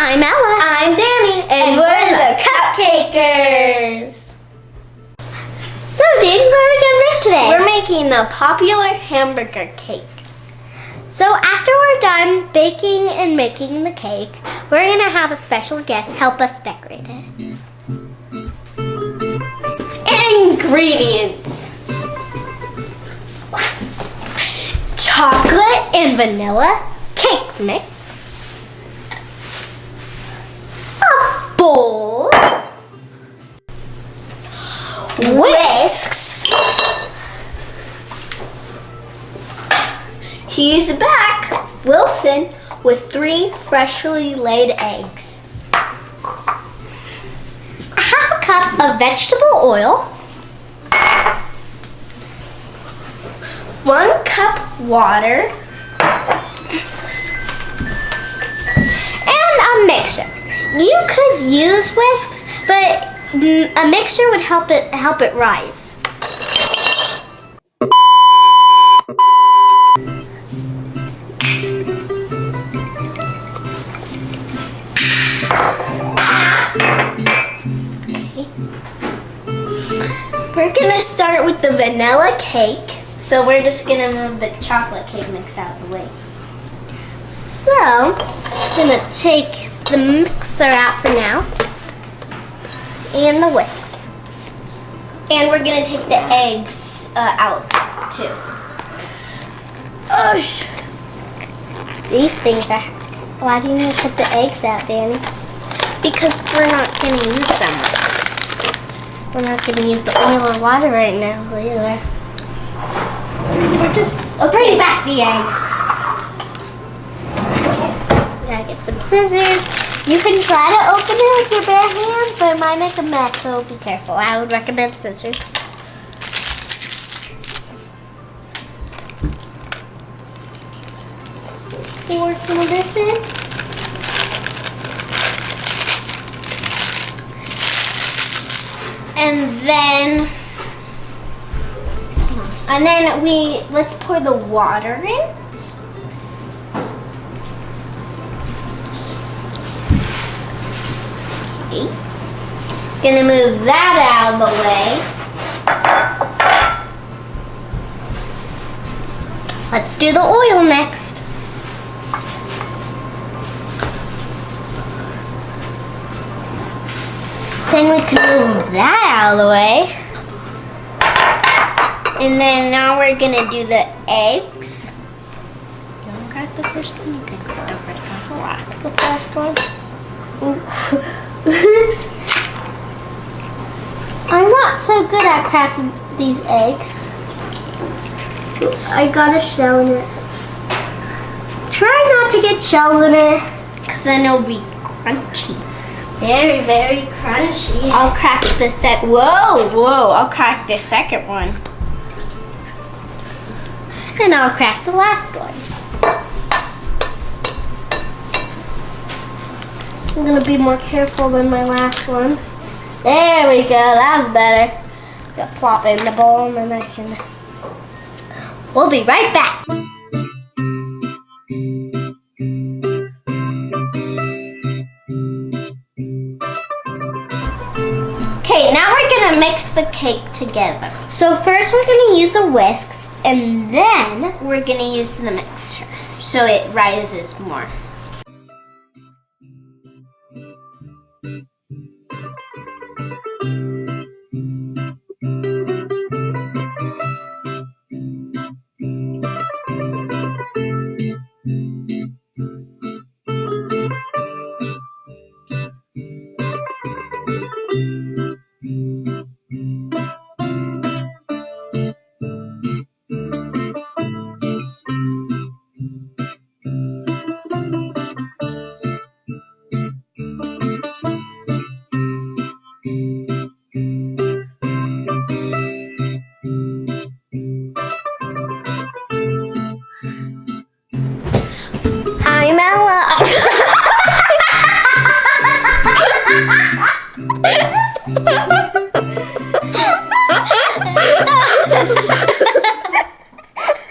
I'm Ella. I'm Dani. And we're the Cupcakers. So, Dani, what are we going to make today? We're making the popular hamburger cake. So, after we're done baking and making the cake, we're going to have a special guest help us decorate it. Ingredients: chocolate and vanilla cake mix, a bowl, whisks. He's back, Wilson, with 3 freshly laid eggs. a half a cup of vegetable oil, 1 cup water, and a mixture. You could use whisks, but a mixture would help it rise. We're gonna start with the vanilla cake. So we're just gonna move the chocolate cake mix out of the way. So, I'm gonna take the mixer out for now, and the whisks. And we're gonna take the eggs out too. These things are. Why do you need to put the eggs out, Dani? Because we're not gonna use them. We're not gonna use the oil or water right now either. We're just Bring back the eggs. Now get some scissors. You can try to open it with your bare hands, but it might make a mess, so be careful. I would recommend scissors. Pour some of this in. And then let's pour the water in. Okay. Gonna move that out of the way. Let's do the oil next. Then we can move that out of the way. And then now we're gonna do the eggs. You wanna crack the first one? You can crack the first one. Oops. I'm not so good at cracking these eggs. I got a shell in it. Try not to get shells in it, Because then it'll be crunchy. very, very crunchy. I'll crack the I'll crack the second one. And I'll crack the last one. I'm gonna be more careful than my last one. There we go, that was better. Gonna plop it in the bowl and then I can... We'll be right back. Okay, now we're gonna mix the cake together. So first we're gonna use the whisks and then We're gonna use the mixer so it rises more.